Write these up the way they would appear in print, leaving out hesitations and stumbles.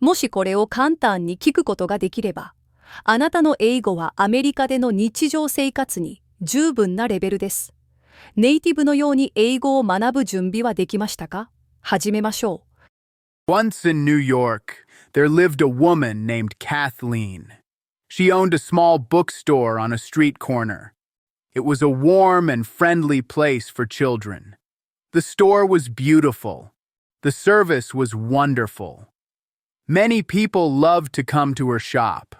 もしこれを簡単に聞くことができれば、あなたの英語はアメリカでの日常生活に十分なレベルです。ネイティブのように英語を学ぶ準備はできましたか？始めましょう。Once in New York, there lived a woman named Kathleen. She owned a small bookstore on a street corner. It was a warm and friendly place for children. The store was beautiful. The service was wonderful. Many people loved to come to her shop.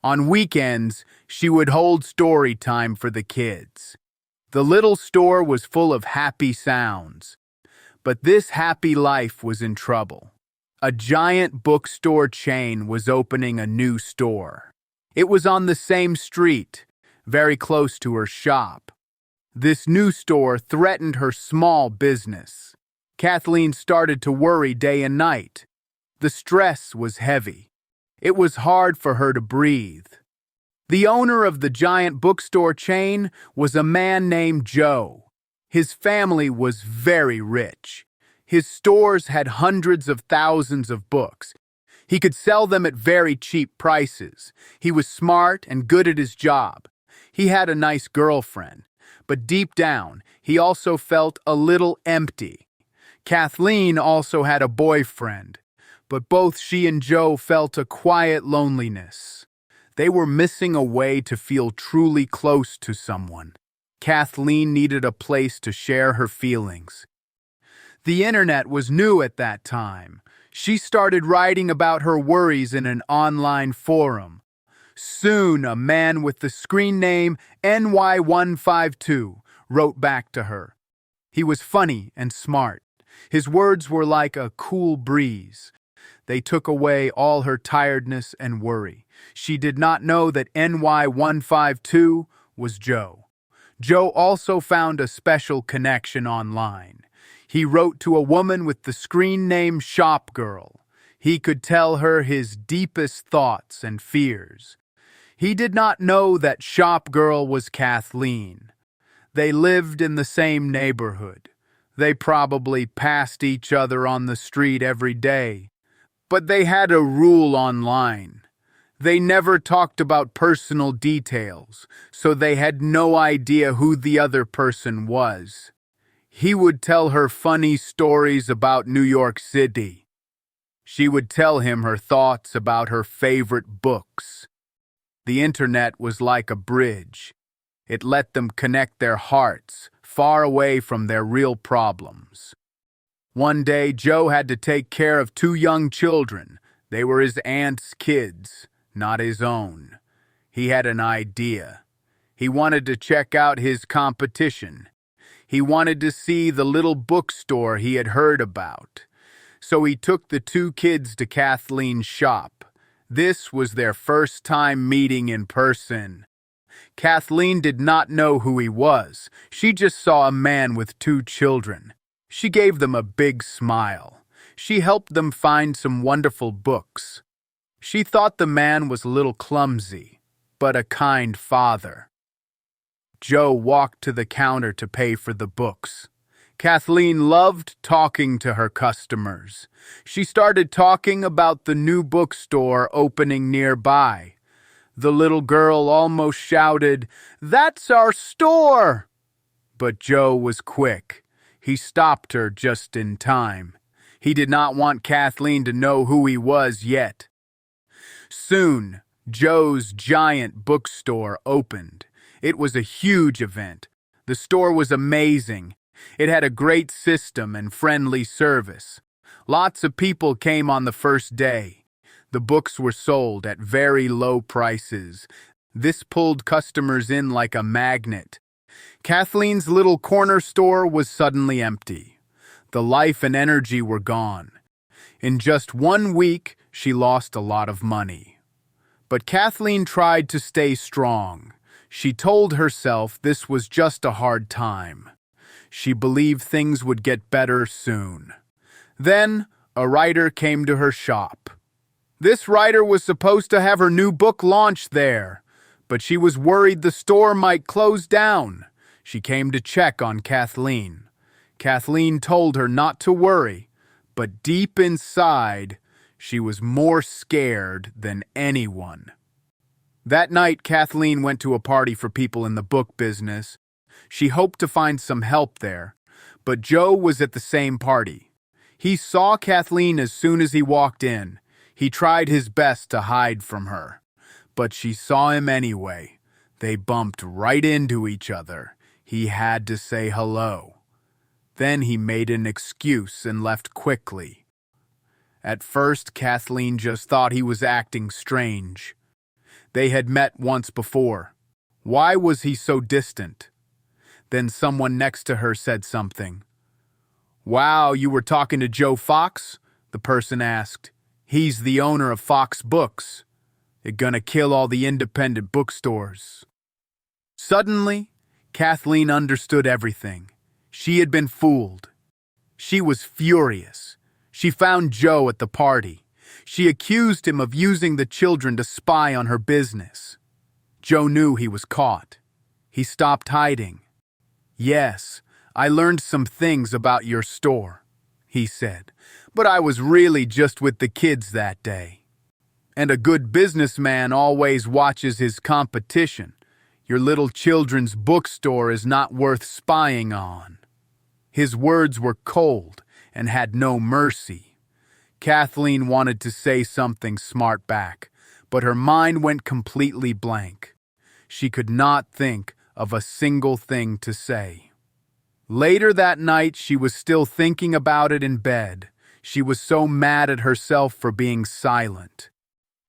On weekends, she would hold story time for the kids. The little store was full of happy sounds. But this happy life was in trouble. A giant bookstore chain was opening a new store. It was on the same street, very close to her shop. This new store threatened her small business. Kathleen started to worry day and night. The stress was heavy. It was hard for her to breathe. The owner of the giant bookstore chain was a man named Joe. His family was very rich. His stores had hundreds of thousands of books. He could sell them at very cheap prices. He was smart and good at his job. He had a nice girlfriend. But deep down, he also felt a little empty. Kathleen also had a boyfriend. But both she and Joe felt a quiet loneliness. They were missing a way to feel truly close to someone. Kathleen needed a place to share her feelings. The internet was new at that time. She started writing about her worries in an online forum. Soon, a man with the screen name NY152 wrote back to her. He was funny and smart. His words were like a cool breeze. They took away all her tiredness and worry. She did not know that NY152 was Joe. Joe also found a special connection online. He wrote to a woman with the screen name Shop Girl. He could tell her his deepest thoughts and fears. He did not know that Shop Girl was Kathleen. They lived in the same neighborhood. They probably passed each other on the street every day. But they had a rule online. They never talked about personal details, so they had no idea who the other person was. He would tell her funny stories about New York City. She would tell him her thoughts about her favorite books. The internet was like a bridge. It let them connect their hearts far away from their real problems. One day, Joe had to take care of two young children. They were his aunt's kids, not his own. He had an idea. He wanted to check out his competition. He wanted to see the little bookstore he had heard about. So he took the two kids to Kathleen's shop. This was their first time meeting in person. Kathleen did not know who he was. She just saw a man with two children. She gave them a big smile. She helped them find some wonderful books. She thought the man was a little clumsy, but a kind father. Joe walked to the counter to pay for the books. Kathleen loved talking to her customers. She started talking about the new bookstore opening nearby. The little girl almost shouted, "That's our store!" But Joe was quick. He stopped her just in time. He did not want Kathleen to know who he was yet. Soon, Joe's giant bookstore opened. It was a huge event. The store was amazing. It had a great system and friendly service. Lots of people came on the first day. The books were sold at very low prices. This pulled customers in like a magnet. Kathleen's little corner store was suddenly empty. The life and energy were gone. In just 1 week, she lost a lot of money. But Kathleen tried to stay strong. She told herself this was just a hard time. She believed things would get better soon. Then, a writer came to her shop. This writer was supposed to have her new book launched there, but she was worried the store might close down. She came to check on Kathleen. Kathleen told her not to worry, but deep inside, She was more scared than anyone. That night, Kathleen went to a party for people in the book business. She hoped to find some help there, but Joe was at the same party. He saw Kathleen as soon as he walked in. He tried his best to hide from her, but she saw him anyway. They bumped right into each other. He had to say hello. Then he made an excuse and left quickly. At first, Kathleen just thought he was acting strange. They had met once before. Why was he so distant? Then someone next to her said something. "Wow, you were talking to Joe Fox?" the person asked. "He's the owner of Fox Books. They're gonna kill all the independent bookstores." Suddenly, Kathleen understood everything. She had been fooled. She was furious. She found Joe at the party. She accused him of using the children to spy on her business. Joe knew he was caught. He stopped hiding. "Yes, I learned some things about your store," he said, "but I was really just with the kids that day. And a good businessman always watches his competition. Your little children's bookstore is not worth spying on." His words were cold and had no mercy. Kathleen wanted to say something smart back, but her mind went completely blank. She could not think of a single thing to say. Later that night, she was still thinking about it in bed. She was so mad at herself for being silent.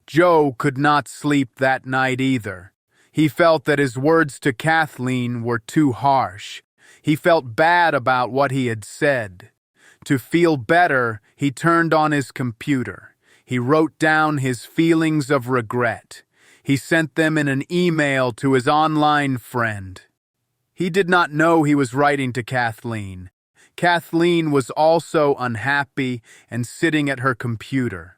Joe could not sleep that night either. He felt that his words to Kathleen were too harsh. He felt bad about what he had said. To feel better, he turned on his computer. He wrote down his feelings of regret. He sent them in an email to his online friend. He did not know he was writing to Kathleen. Kathleen was also unhappy and sitting at her computer.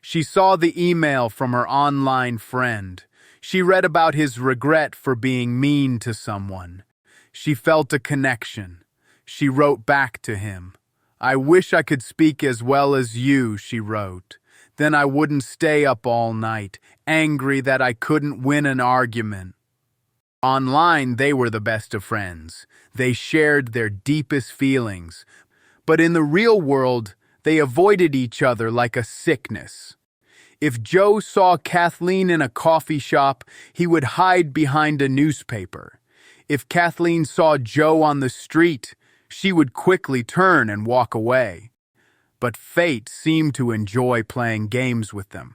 She saw the email from her online friend. She read about his regret for being mean to someone. She felt a connection. She wrote back to him. "I wish I could speak as well as you," she wrote. "Then I wouldn't stay up all night, angry that I couldn't win an argument." Online, they were the best of friends. They shared their deepest feelings. But in the real world, they avoided each other like a sickness. If Joe saw Kathleen in a coffee shop, he would hide behind a newspaper. If Kathleen saw Joe on the street, she would quickly turn and walk away. But fate seemed to enjoy playing games with them.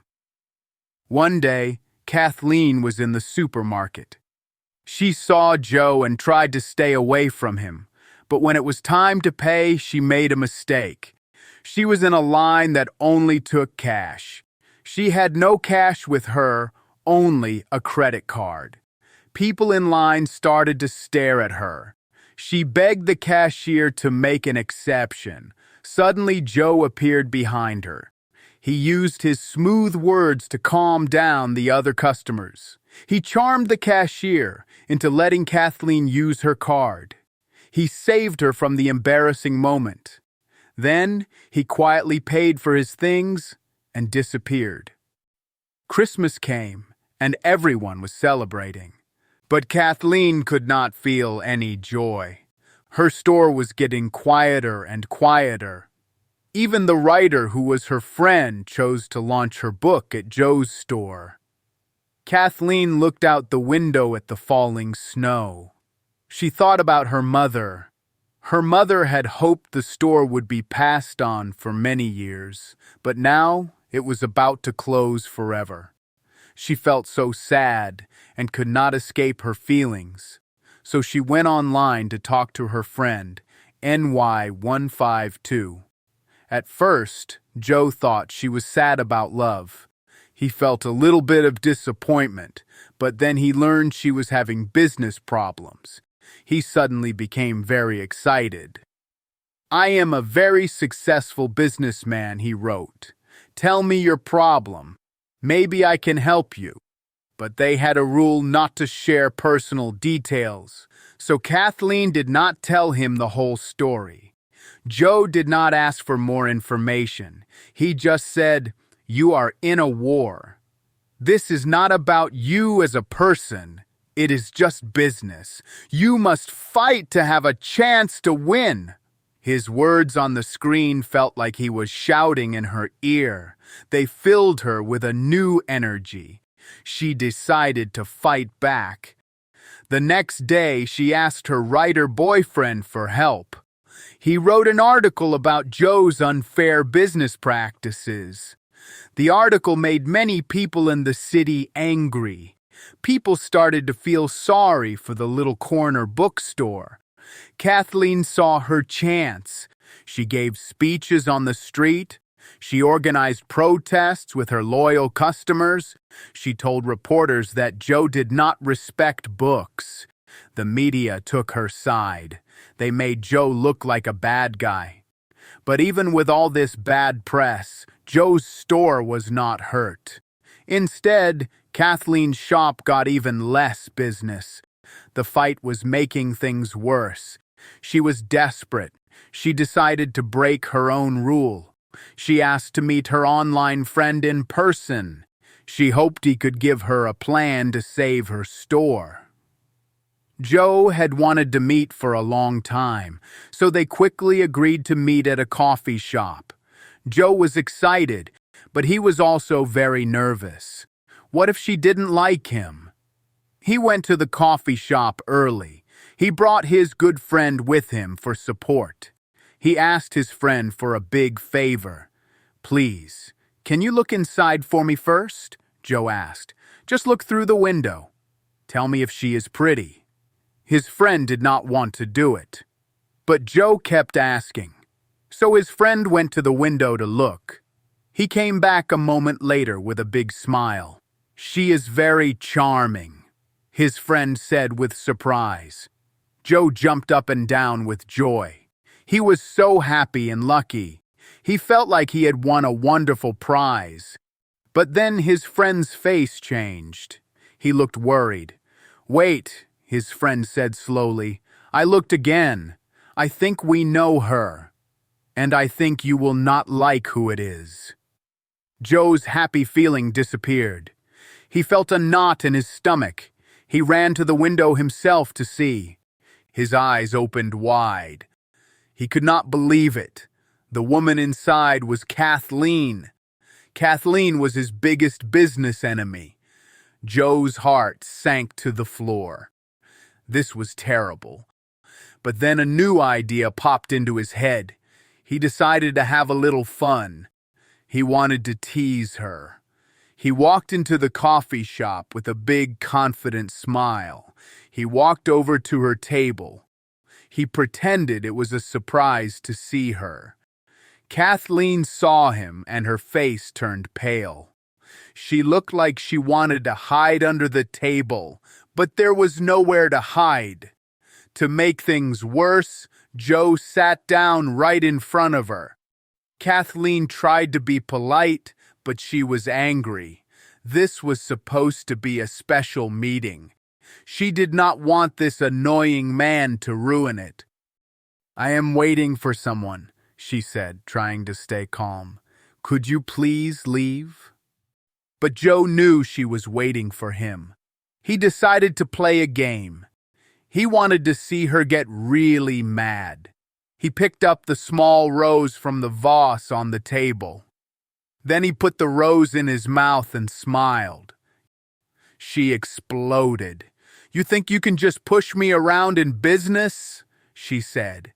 One day, Kathleen was in the supermarket. She saw Joe and tried to stay away from him, but when it was time to pay, she made a mistake. She was in a line that only took cash. She had no cash with her, only a credit card. People in line started to stare at her. She begged the cashier to make an exception. Suddenly, Joe appeared behind her. He used his smooth words to calm down the other customers. He charmed the cashier into letting Kathleen use her card. He saved her from the embarrassing moment. Then, he quietly paid for his things and disappeared. Christmas came, and everyone was celebrating. But Kathleen could not feel any joy. Her store was getting quieter and quieter. Even the writer who was her friend chose to launch her book at Joe's store. Kathleen looked out the window at the falling snow. She thought about her mother. Her mother had hoped the store would be passed on for many years, but now it was about to close forever. She felt so sad and could not escape her feelings, so she went online to talk to her friend, NY152. At first, Joe thought she was sad about love. He felt a little bit of disappointment, but then he learned she was having business problems. He suddenly became very excited. "I am a very successful businessman," he wrote. "Tell me your problem. Maybe I can help you." But they had a rule not to share personal details, so Kathleen did not tell him the whole story. Joe did not ask for more information. He just said, You are in a war. This is not about you as a person. It is just business. You must fight to have a chance to win." His words on the screen felt like he was shouting in her ear. They filled her with a new energy. She decided to fight back. The next day, she asked her writer boyfriend for help. He wrote an article about Joe's unfair business practices. The article made many people in the city angry. People started to feel sorry for the little corner bookstore. Kathleen saw her chance. She gave speeches on the street. She organized protests with her loyal customers. She told reporters that Joe did not respect books. The media took her side. They made Joe look like a bad guy. But even with all this bad press, Joe's store was not hurt. Instead, Kathleen's shop got even less business. The fight was making things worse. She was desperate. She decided to break her own rule. She asked to meet her online friend in person. She hoped he could give her a plan to save her store. Joe had wanted to meet for a long time, so they quickly agreed to meet at a coffee shop. Joe was excited, but he was also very nervous. What if she didn't like him? He went to the coffee shop early. He brought his good friend with him for support. He asked his friend for a big favor. "Please, can you look inside for me first?" Joe asked. "Just look through the window. Tell me if she is pretty." His friend did not want to do it. But Joe kept asking. So his friend went to the window to look. He came back a moment later with a big smile. "She is very charming," his friend said with surprise. Joe jumped up and down with joy. He was so happy and lucky. He felt like he had won a wonderful prize. But then his friend's face changed. He looked worried. "Wait," his friend said slowly. "I looked again. I think we know her. And I think you will not like who it is." Joe's happy feeling disappeared. He felt a knot in his stomach. He ran to the window himself to see. His eyes opened wide. He could not believe it. The woman inside was Kathleen. Kathleen was his biggest business enemy. Joe's heart sank to the floor. This was terrible. But then a new idea popped into his head. He decided to have a little fun. He wanted to tease her. He walked into the coffee shop with a big, confident smile. He walked over to her table. He pretended it was a surprise to see her. Kathleen saw him and her face turned pale. She looked like she wanted to hide under the table, but there was nowhere to hide. To make things worse, Joe sat down right in front of her. Kathleen tried to be polite, but she was angry. This was supposed to be a special meeting. She did not want this annoying man to ruin it. "I am waiting for someone," she said, trying to stay calm. "Could you please leave?" But Joe knew she was waiting for him. He decided to play a game. He wanted to see her get really mad. He picked up the small rose from the vase on the table. Then he put the rose in his mouth and smiled. She exploded. "You think you can just push me around in business?" she said.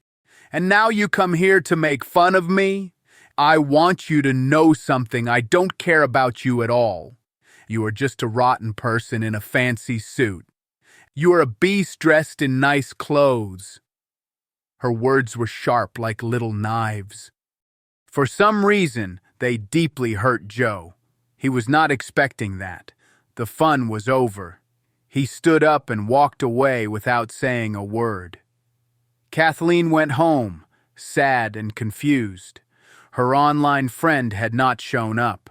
"And now you come here to make fun of me? I want you to know something. I don't care about you at all. You are just a rotten person in a fancy suit. You are a beast dressed in nice clothes." Her words were sharp like little knives. For some reason, they deeply hurt Joe. He was not expecting that. The fun was over. He stood up and walked away without saying a word. Kathleen went home, sad and confused. Her online friend had not shown up.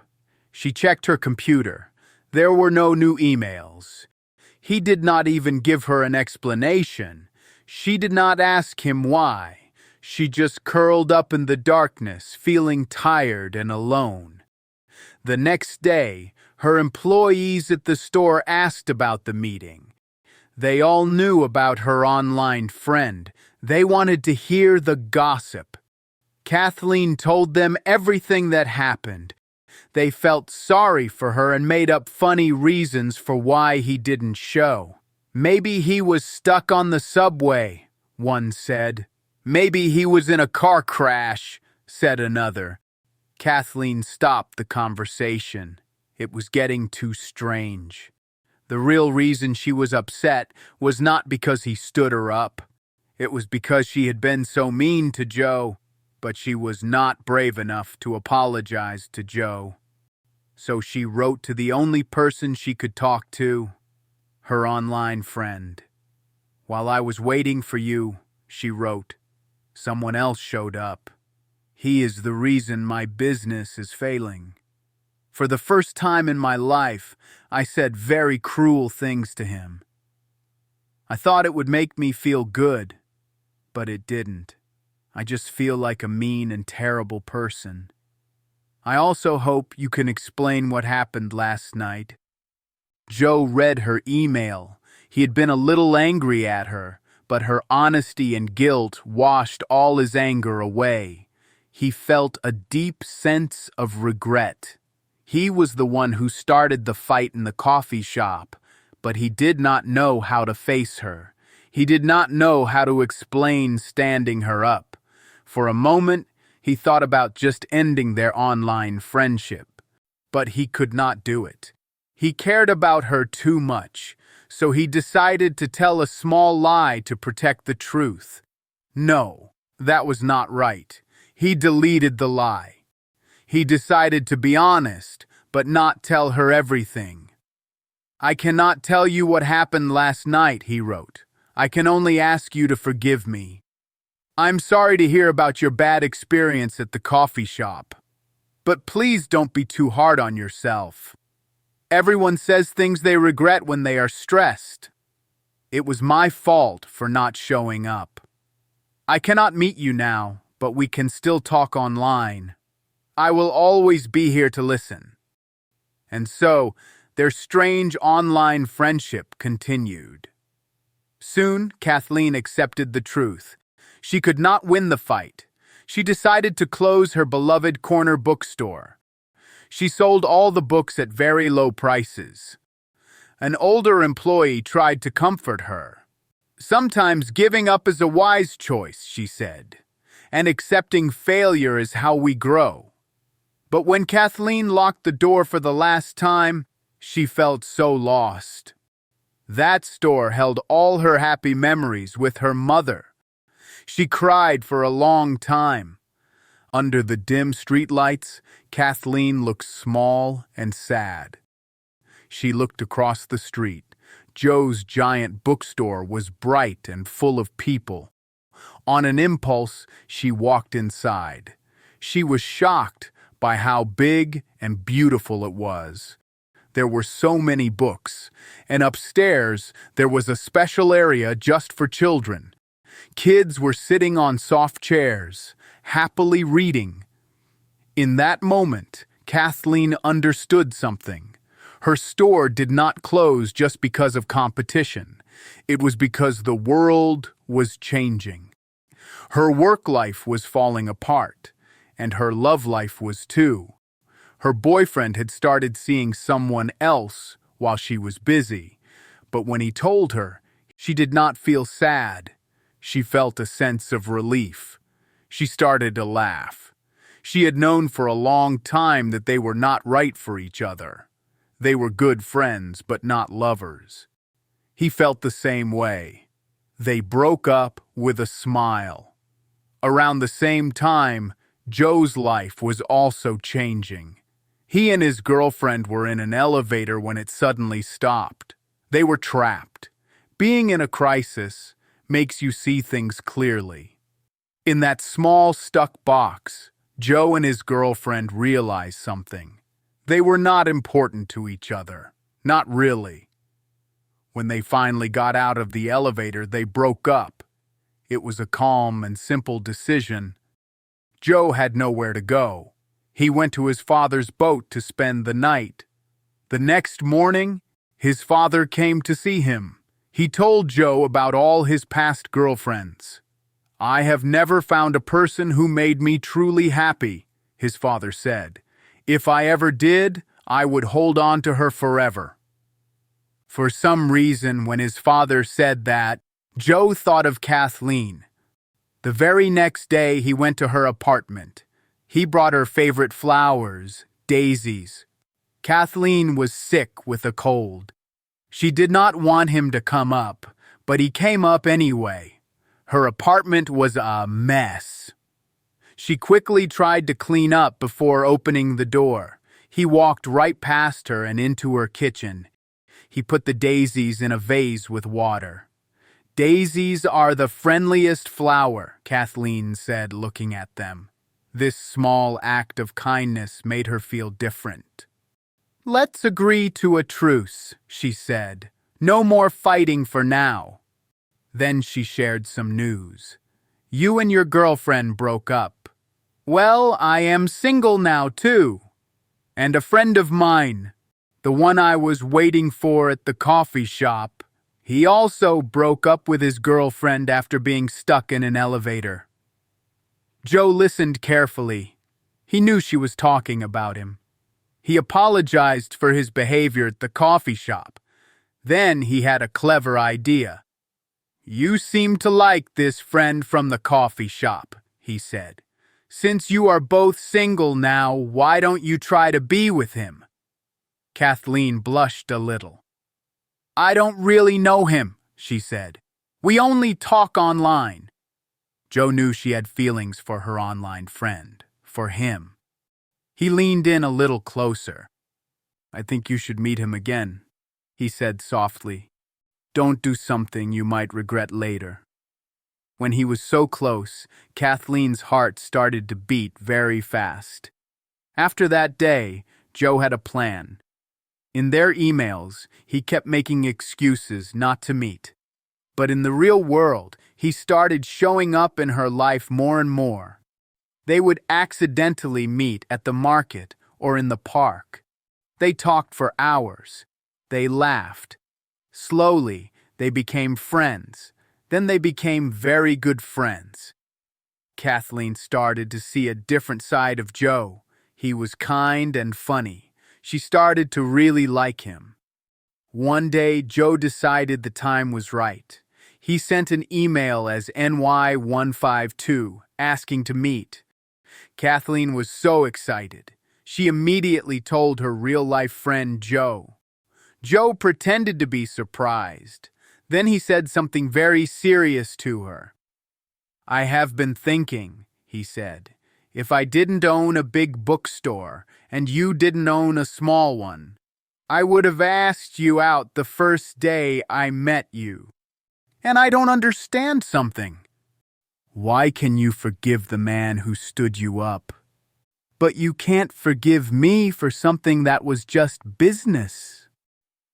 She checked her computer. There were no new emails. He did not even give her an explanation. She did not ask him why. She just curled up in the darkness, feeling tired and alone. The next day, her employees at the store asked about the meeting. They all knew about her online friend. They wanted to hear the gossip. Kathleen told them everything that happened. They felt sorry for her and made up funny reasons for why he didn't show. Maybe he was stuck on the subway, one said. Maybe he was in a car crash, said another. Kathleen stopped the conversation. It was getting too strange. The real reason she was upset was not because he stood her up. It was because she had been so mean to Joe, but she was not brave enough to apologize to Joe. So she wrote to the only person she could talk to, her online friend. "While I was waiting for you," she wrote, "someone else showed up. He is the reason my business is failing. For the first time in my life, I said very cruel things to him. I thought it would make me feel good, but it didn't. I just feel like a mean and terrible person. I also hope you can explain what happened last night." Joe read her email. He had been a little angry at her, but her honesty and guilt washed all his anger away. He felt a deep sense of regret. He was the one who started the fight in the coffee shop, but he did not know how to face her. He did not know how to explain standing her up. For a moment, he thought about just ending their online friendship, but he could not do it. He cared about her too much, so he decided to tell a small lie to protect the truth. No, that was not right. He deleted the lie. He decided to be honest, but not tell her everything. "I cannot tell you what happened last night," he wrote. "I can only ask you to forgive me. I'm sorry to hear about your bad experience at the coffee shop. But please don't be too hard on yourself. Everyone says things they regret when they are stressed. It was my fault for not showing up. I cannot meet you now, but we can still talk online. I will always be here to listen." And so, their strange online friendship continued. Soon, Kathleen accepted the truth. She could not win the fight. She decided to close her beloved corner bookstore. She sold all the books at very low prices. An older employee tried to comfort her. "Sometimes giving up is a wise choice," she said, "and accepting failure is how we grow." But when Kathleen locked the door for the last time, she felt so lost. That store held all her happy memories with her mother. She cried for a long time. Under the dim streetlights, Kathleen looked small and sad. She looked across the street. Joe's giant bookstore was bright and full of people. On an impulse, she walked inside. She was shocked by how big and beautiful it was. There were so many books, and upstairs there was a special area just for children. Kids were sitting on soft chairs, happily reading. In that moment, Kathleen understood something. Her store did not close just because of competition. It was because the world was changing. Her work life was falling apart, and her love life was too. Her boyfriend had started seeing someone else while she was busy, but when he told her, she did not feel sad. She felt a sense of relief. She started to laugh. She had known for a long time that they were not right for each other. They were good friends, but not lovers. He felt the same way. They broke up with a smile. Around the same time, Joe's life was also changing. He and his girlfriend were in an elevator when it suddenly stopped. They were trapped. Being in a crisis makes you see things clearly. In that small, stuck box, Joe and his girlfriend realized something. They were not important to each other. Not really. When they finally got out of the elevator, they broke up. It was a calm and simple decision. Joe had nowhere to go. He went to his father's boat to spend the night. The next morning, his father came to see him. He told Joe about all his past girlfriends. "I have never found a person who made me truly happy," his father said. "If I ever did, I would hold on to her forever." For some reason, when his father said that, Joe thought of Kathleen. The very next day, he went to her apartment. He brought her favorite flowers, daisies. Kathleen was sick with a cold. She did not want him to come up, but he came up anyway. Her apartment was a mess. She quickly tried to clean up before opening the door. He walked right past her and into her kitchen. He put the daisies in a vase with water. "Daisies are the friendliest flower," Kathleen said, looking at them. This small act of kindness made her feel different. "Let's agree to a truce," she said. "No more fighting for now." Then she shared some news. "You and your girlfriend broke up." "Well, I am single now, too. And a friend of mine, the one I was waiting for at the coffee shop, he also broke up with his girlfriend after being stuck in an elevator." Joe listened carefully. He knew she was talking about him. He apologized for his behavior at the coffee shop. Then he had a clever idea. "You seem to like this friend from the coffee shop," he said. "Since you are both single now, why don't you try to be with him?" Kathleen blushed a little. "I don't really know him," she said. "We only talk online." Joe knew she had feelings for her online friend, for him. He leaned in a little closer. "I think you should meet him again," he said softly. "Don't do something you might regret later." When he was so close, Kathleen's heart started to beat very fast. After that day, Joe had a plan. In their emails, he kept making excuses not to meet. But in the real world, he started showing up in her life more and more. They would accidentally meet at the market or in the park. They talked for hours. They laughed. Slowly, they became friends. Then they became very good friends. Kathleen started to see a different side of Joe. He was kind and funny. She started to really like him. One day, Joe decided the time was right. He sent an email as NY152 asking to meet. Kathleen was so excited. She immediately told her real-life friend Joe. Joe pretended to be surprised. Then he said something very serious to her. "I have been thinking," he said, "if I didn't own a big bookstore and you didn't own a small one, I would have asked you out the first day I met you. And I don't understand something. Why can you forgive the man who stood you up? But you can't forgive me for something that was just business."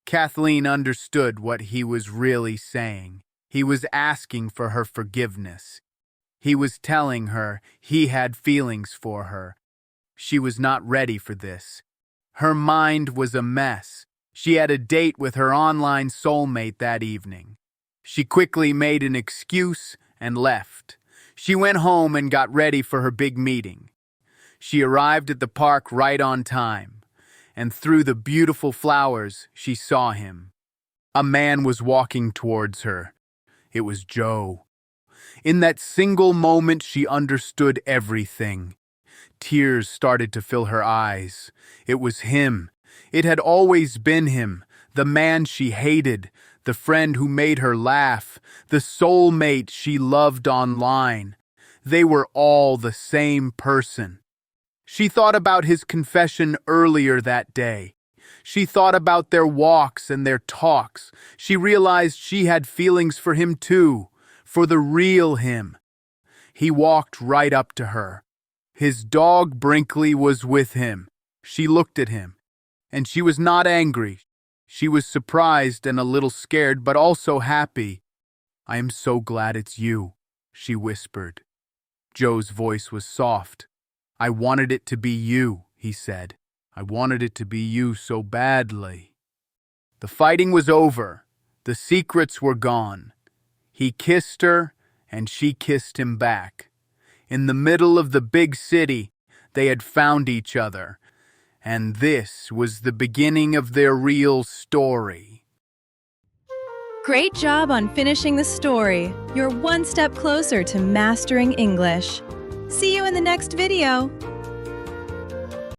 Kathleen understood what he was really saying. He was asking for her forgiveness. He was telling her he had feelings for her. She was not ready for this. Her mind was a mess. She had a date with her online soulmate that evening. She quickly made an excuse and left. She went home and got ready for her big meeting. She arrived at the park right on time, and through the beautiful flowers, she saw him. A man was walking towards her. It was Joe. In that single moment, she understood everything. Tears started to fill her eyes. It was him. It had always been him, the man she hated, the friend who made her laugh, the soulmate she loved online. They were all the same person. She thought about his confession earlier that day. She thought about their walks and their talks. She realized she had feelings for him too, for the real him. He walked right up to her. His dog Brinkley was with him. She looked at him, and she was not angry. She was surprised and a little scared, but also happy. "I am so glad it's you," she whispered. Joe's voice was soft. I wanted it to be you, he said. I wanted it to be you so badly. The fighting was over. The secrets were gone. He kissed her, and she kissed him back. In the middle of the big city, they had found each other. And this was the beginning of their real story. Great job on finishing the story. You're one step closer to mastering English. See you in the next video.